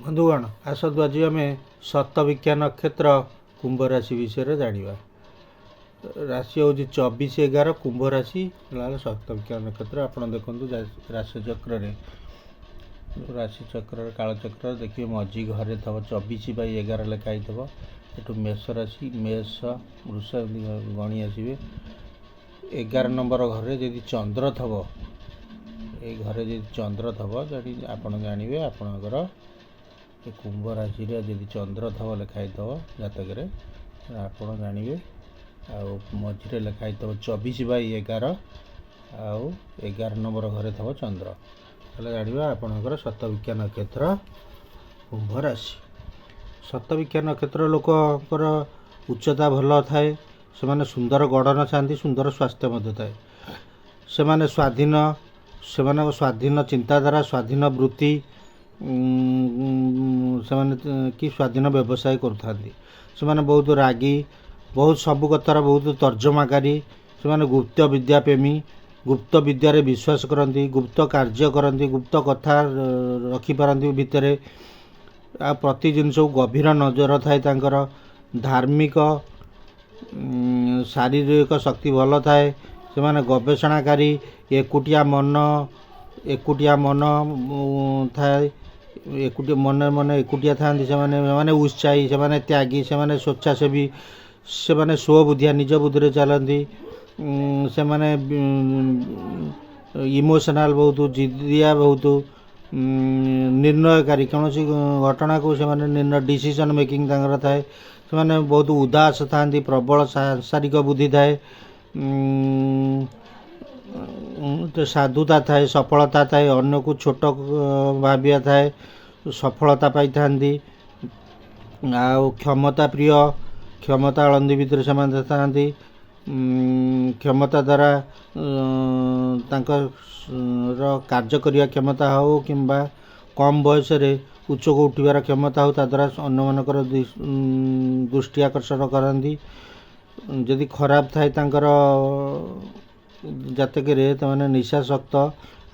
ବନ୍ଧୁଗଣ ଆସନ୍ତୁ ଆଜି ଆମେ ଶତଭିକ୍ଷା ନକ୍ଷତ୍ର କୁମ୍ଭ ରାଶି ବିଷୟରେ ଜାଣିବା। ରାଶି ହେଉଛି 24/11 କୁମ୍ଭ ରାଶି ହେଲା ଶତଭିକ୍ଷା ନକ୍ଷତ୍ର। ଆପଣ ଦେଖନ୍ତୁ ରାଶିଚକ୍ରରେ କାଳଚକ୍ରରେ ଦେଖିବେ ମଝି ଘରେ ଥିବ 24/11 ଲେଖା ହେଇଥିବ। ଏଠୁ ମେଷ ରାଶି ମେଷ ବୃଷ ଗଣି ଆସିବେ। 11 ନମ୍ବର ଘରେ ଯଦି ଚନ୍ଦ୍ର ଥିବ, ଏଇ ଘରେ ଯଦି ଚନ୍ଦ୍ର ଥିବ ଆପଣ ଜାଣିବେ ଆପଣଙ୍କର ଏ କୁମ୍ଭ ରାଶିରେ ଯଦି ଚନ୍ଦ୍ର ଥିବ ଲେଖା ହେଇଥିବ ଜାତକରେ ଆପଣ ଜାଣିବେ। ଆଉ ମଝିରେ ଲେଖା ହେଇଥିବ 24/11 ଆଉ 11 ନମ୍ବର ଘରେ ଥିବ ଚନ୍ଦ୍ର, ତାହେଲେ ଜାଣିବା ଆପଣଙ୍କର ଶତଭିକ୍ଷା ନକ୍ଷତ୍ର କୁମ୍ଭ ରାଶି। ଶତଭିକ୍ଷା ନକ୍ଷତ୍ର ଲୋକଙ୍କର ଉଚ୍ଚତା ଭଲ ଥାଏ, ସେମାନେ ସୁନ୍ଦର ଗଠନ ଥାନ୍ତି, ସୁନ୍ଦର ସ୍ୱାସ୍ଥ୍ୟ ମଧ୍ୟ ଥାଏ। ସେମାନଙ୍କ ସ୍ୱାଧୀନ ଚିନ୍ତାଧାରା, ସ୍ୱାଧୀନ ବୃତ୍ତି, ସେମାନେ କି ସ୍ୱାଧୀନ ବ୍ୟବସାୟ କରୁଥାନ୍ତି। ସେମାନେ ବହୁତ ରାଗୀ, ବହୁତ ସବୁ କଥାର ବହୁତ ତର୍ଜମାକାରୀ। ସେମାନେ ଗୁପ୍ତ ବିଦ୍ୟା ପ୍ରେମୀ, ଗୁପ୍ତ ବିଦ୍ୟାରେ ବିଶ୍ୱାସ କରନ୍ତି, ଗୁପ୍ତ କାର୍ଯ୍ୟ କରନ୍ତି, ଗୁପ୍ତ କଥା ରଖିପାରନ୍ତି ଭିତରେ। ଆଉ ପ୍ରତି ଜିନିଷକୁ ଗଭୀର ନଜର ଥାଏ ତାଙ୍କର। ଧାର୍ମିକ, ଶାରୀରିକ ଶକ୍ତି ଭଲ ଥାଏ। ସେମାନେ ଗବେଷଣାକାରୀ, ଏକୁଟିଆ ମନ ଥାଏ, ମନେ ଏକୁଟିଆ ଥାନ୍ତି। ସେମାନେ ଉତ୍ସାହୀ, ସେମାନେ ତ୍ୟାଗୀ, ସେମାନେ ସ୍ୱେଚ୍ଛାସେବୀ, ସେମାନେ ସ୍ୱବୁଦ୍ଧିଆ, ନିଜ ବୁଦ୍ଧିରେ ଚାଲନ୍ତି। ସେମାନେ ଇମୋସନାଲ୍ ବହୁତ, ଜିଦିଆ ବହୁତ, ନିର୍ଣ୍ଣୟକାରୀ। କୌଣସି ଘଟଣାକୁ ସେମାନେ ଡିସିସନ୍ ମେକିଂ ତାଙ୍କର ଥାଏ। ସେମାନେ ବହୁତ ଉଦାସ ଥାନ୍ତି, ପ୍ରବଳ ସାଂସାରିକ ବୁଦ୍ଧି ଥାଏ, ସାଧୁତା ଥାଏ, ସଫଳତା ଥାଏ, ଅନ୍ୟକୁ ଛୋଟ ଭାବିବା ଥାଏ, ସଫଳତା ପାଇଥାନ୍ତି। ଆଉ କ୍ଷମତା ପ୍ରିୟ, କ୍ଷମତା ଆଳନ୍ଦୀ ଭିତରେ ସେମାନେ ଥାନ୍ତି। କ୍ଷମତା ଦ୍ୱାରା ତାଙ୍କର କାର୍ଯ୍ୟ କରିବା କ୍ଷମତା ହେଉ କିମ୍ବା କମ୍ ବୟସରେ ଉଚ୍ଚକୁ ଉଠିବାର କ୍ଷମତା ହେଉ, ତାଦ୍ୱାରା ଅନ୍ୟମାନଙ୍କର ଦୃଷ୍ଟି ଆକର୍ଷଣ କରନ୍ତି। ଯଦି ଖରାପ ଥାଏ ତାଙ୍କର ଜାତକରେ, ସେମାନେ ନିଶାସକ୍ତ,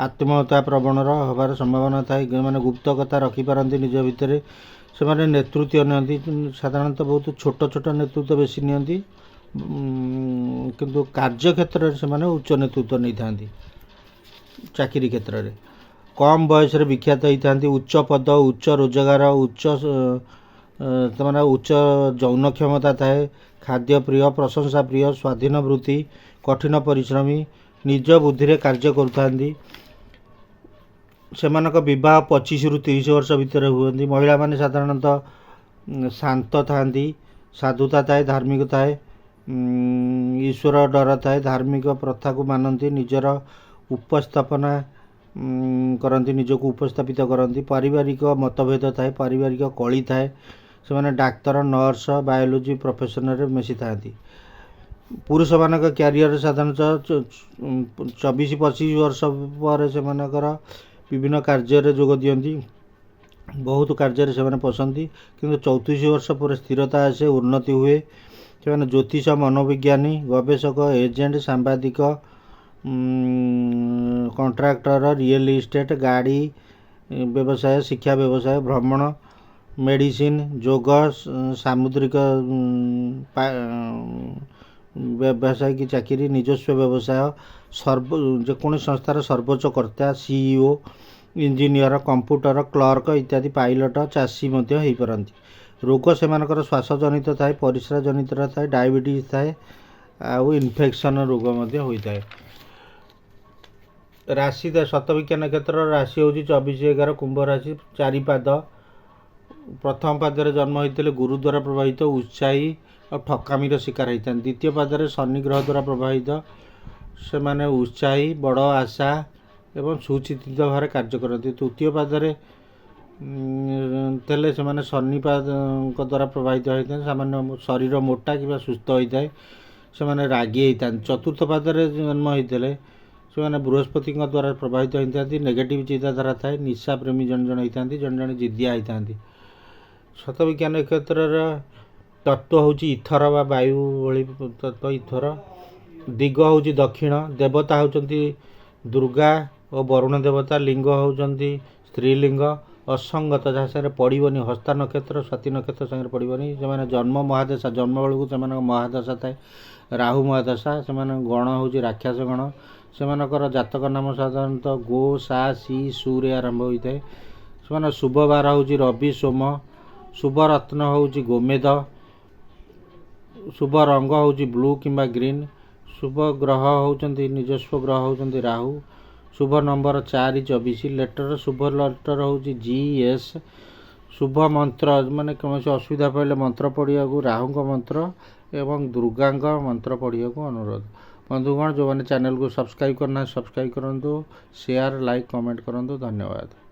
ଆତ୍ମହତ୍ୟା ପ୍ରବଣର ହେବାର ସମ୍ଭାବନା ଥାଏ। ସେମାନେ ଗୁପ୍ତ କଥା ରଖିପାରନ୍ତି ନିଜ ଭିତରେ। ସେମାନେ ନେତୃତ୍ୱ ନିଅନ୍ତି, ସାଧାରଣତଃ ବହୁତ ଛୋଟ ନେତୃତ୍ୱ ବେଶୀ ନିଅନ୍ତି, କିନ୍ତୁ କାର୍ଯ୍ୟକ୍ଷେତ୍ରରେ ସେମାନେ ଉଚ୍ଚ ନେତୃତ୍ୱ ନେଇଥାନ୍ତି। ଚାକିରି କ୍ଷେତ୍ରରେ କମ୍ ବୟସରେ ବିଖ୍ୟାତ ହେଇଥାନ୍ତି। ଉଚ୍ଚ ପଦ, ଉଚ୍ଚ ରୋଜଗାର, ସେମାନେ ଉଚ୍ଚ ଯୌନ କ୍ଷମତା ଥାଏ। ଖାଦ୍ୟପ୍ରିୟ, ପ୍ରଶଂସା ପ୍ରିୟ, ସ୍ୱାଧୀନ ବୃତ୍ତି, କଠିନ ପରିଶ୍ରମୀ, ନିଜ ବୁଦ୍ଧିରେ କାର୍ଯ୍ୟ କରୁଥାନ୍ତି। ସେମାନଙ୍କ ବିବାହ 25ରୁ 30 ବର୍ଷ ଭିତରେ ହୁଅନ୍ତି। ମହିଳାମାନେ ସାଧାରଣତଃ ଶାନ୍ତ ଥାନ୍ତି, ସାଧୁତା ଥାଏ, ଧାର୍ମିକ ଥାଏ, ଈଶ୍ୱର ଡର ଥାଏ, ଧାର୍ମିକ ପ୍ରଥାକୁ ମାନନ୍ତି, ନିଜର ଉପସ୍ଥାପନା କରନ୍ତି, ନିଜକୁ ଉପସ୍ଥାପିତ କରନ୍ତି। ପାରିବାରିକ ମତଭେଦ ଥାଏ, ପାରିବାରିକ କଳି ଥାଏ। ସେମାନେ ଡାକ୍ତର, ନର୍ସ, ବାୟୋଲୋଜି ପ୍ରଫେସନରେ ମିଶିଥାନ୍ତି। ପୁରୁଷମାନଙ୍କ କ୍ୟାରିୟର ସାଧାରଣତଃ 24-25 ବର୍ଷ ପରେ ସେମାନଙ୍କର ବିଭିନ୍ନ କାର୍ଯ୍ୟରେ ଯୋଗ ଦିଅନ୍ତି, ବହୁତ କାର୍ଯ୍ୟରେ ସେମାନେ ପଶନ୍ତି। କିନ୍ତୁ 34 ବର୍ଷ ପରେ ସ୍ଥିରତା ଆସେ, ଉନ୍ନତି ହୁଏ। ସେମାନେ ଜ୍ୟୋତିଷ, ମନୋବିଜ୍ଞାନୀ, ଗବେଷକ, ଏଜେଣ୍ଟ, ସାମ୍ବାଦିକ, କଣ୍ଟ୍ରାକ୍ଟର, ରିଏଲ୍ ଇଷ୍ଟେଟ୍, ଗାଡ଼ି ବ୍ୟବସାୟ, ଶିକ୍ଷା ବ୍ୟବସାୟ, ଭ୍ରମଣ, ମେଡ଼ିସିନ୍, ଯୋଗ, ସାମୁଦ୍ରିକ ବ୍ୟବସାୟିକ ଚାକିରି, ନିଜସ୍ୱ ବ୍ୟବସାୟ, ଯେକୌଣସି ସଂସ୍ଥାର ସର୍ବୋଚ୍ଚ କର୍ତ୍ତା, CEO, ଇଞ୍ଜିନିୟର, କମ୍ପ୍ୟୁଟର କ୍ଲର୍କ ଇତ୍ୟାଦି, ପାଇଲଟ, ଚାଷୀ ମଧ୍ୟ ହୋଇପାରନ୍ତି। ରୋଗ ସେମାନଙ୍କର ଶ୍ୱାସଜନିତ ଥାଏ, ପରିସ୍ରା ଜନିତ ଥାଏ, ଡାଇବେଟିସ୍ ଥାଏ, ଆଉ ଇନଫେକ୍ସନ୍ ରୋଗ ମଧ୍ୟ ହୋଇଥାଏ। ରାଶି ଶତଭିକ୍ଷା ନକ୍ଷତ୍ରର ରାଶି ହେଉଛି 24/11 କୁମ୍ଭ ରାଶି। 4 ପାଦ। ପ୍ରଥମ ପାଦରେ ଜନ୍ମ ହୋଇଥିଲେ ଗୁରୁ ଦ୍ୱାରା ପ୍ରଭାବିତ, ଉତ୍ସାହୀ ଆଉ ଠକାମିର ଶିକାର ହୋଇଥାନ୍ତି। ଦ୍ୱିତୀୟ ପାଦରେ ଶନି ଗ୍ରହ ଦ୍ୱାରା ପ୍ରଭାବିତ, ସେମାନେ ଉତ୍ସାହୀ, ବଡ଼ ଆଶା ଏବଂ ସୁଚିନ୍ତିତ ଭାବରେ କାର୍ଯ୍ୟ କରନ୍ତି। ତୃତୀୟ ପାଦରେ ଥିଲେ ସେମାନେ ଶନିଙ୍କ ଦ୍ୱାରା ପ୍ରଭାବିତ ହୋଇଥାନ୍ତି, ସାମାନ୍ୟ ଶରୀର ମୋଟା କିମ୍ବା ସୁସ୍ଥ ହୋଇଥାଏ, ସେମାନେ ରାଗି ହୋଇଥାନ୍ତି। ଚତୁର୍ଥ ପାଦରେ ଜନ୍ମ ହୋଇଥିଲେ ସେମାନେ ବୃହସ୍ପତିଙ୍କ ଦ୍ୱାରା ପ୍ରଭାବିତ ହୋଇଥାନ୍ତି, ନେଗେଟିଭ୍ ଚିନ୍ତାଧାରା ଥାଏ, ନିଶା ପ୍ରେମୀ ଜଣେ ହୋଇଥାନ୍ତି, ଜଣେ ଜିଦିଆ ହୋଇଥାନ୍ତି। ଶତଭିକ୍ଷା ନକ୍ଷତ୍ରର ତତ୍ତ୍ୱ ହେଉଛି ଇଥର ବା ବାୟୁ ଭଳି ତତ୍ତ୍ୱ ଇଥର। ଦିଗ ହେଉଛି ଦକ୍ଷିଣ। ଦେବତା ହେଉଛନ୍ତି ଦୁର୍ଗା ଓ ବରୁଣ ଦେବତା। ଲିଙ୍ଗ ହେଉଛନ୍ତି ସ୍ତ୍ରୀଲିଙ୍ଗ ଅସଙ୍ଗତ ଯାହା ସାଙ୍ଗରେ ପଡ଼ିବନି, ହସ୍ତା ନକ୍ଷତ୍ର ସ୍ୱାତି ନକ୍ଷତ୍ର ସାଙ୍ଗରେ ପଡ଼ିବନି। ସେମାନେ ଜନ୍ମ ମହାଦଶା, ଜନ୍ମ ବେଳକୁ ସେମାନଙ୍କ ମହାଦଶା ଥାଏ, ରାହୁ ମହାଦଶା। ସେମାନଙ୍କ ଗଣ ହେଉଛି ରାକ୍ଷସ ଗଣ। ସେମାନଙ୍କର ଜାତକ ନାମ ସାଧାରଣତଃ ଗୋ, ସା, ସି, ସୁରେ ଆରମ୍ଭ ହୋଇଥାଏ। ସେମାନେ ଶୁଭ ବାର ହେଉଛି ରବି, ସୋମ। ଶୁଭ ରତ୍ନ ହେଉଛି ଗୋମେଦ। ଶୁଭ ରଙ୍ଗ ହେଉଛି ବ୍ଲୁ କିମ୍ବା ଗ୍ରୀନ୍। ଶୁଭ ଗ୍ରହ ହେଉଛନ୍ତି, ନିଜସ୍ୱ ଗ୍ରହ ହେଉଛନ୍ତି ରାହୁ। ଶୁଭ ନମ୍ବର 4, 24। ଲେଟର, ଶୁଭ ଲେଟର ହେଉଛି GS। ଶୁଭ ମନ୍ତ୍ର, ମାନେ କୌଣସି ଅସୁବିଧା ପଡ଼ିଲେ ମନ୍ତ୍ର ପଢ଼ିବାକୁ ରାହୁଙ୍କ ମନ୍ତ୍ର ଏବଂ ଦୁର୍ଗାଙ୍କ ମନ୍ତ୍ର ପଢ଼ିବାକୁ ଅନୁରୋଧ। ବନ୍ଧୁଗଣ, ଯେଉଁମାନେ ଚ୍ୟାନେଲକୁ ସବସ୍କ୍ରାଇବ୍ କରିନାହାନ୍ତି ସବସ୍କ୍ରାଇବ୍ କରନ୍ତୁ, ସେୟାର, ଲାଇକ୍, କମେଣ୍ଟ କରନ୍ତୁ। ଧନ୍ୟବାଦ।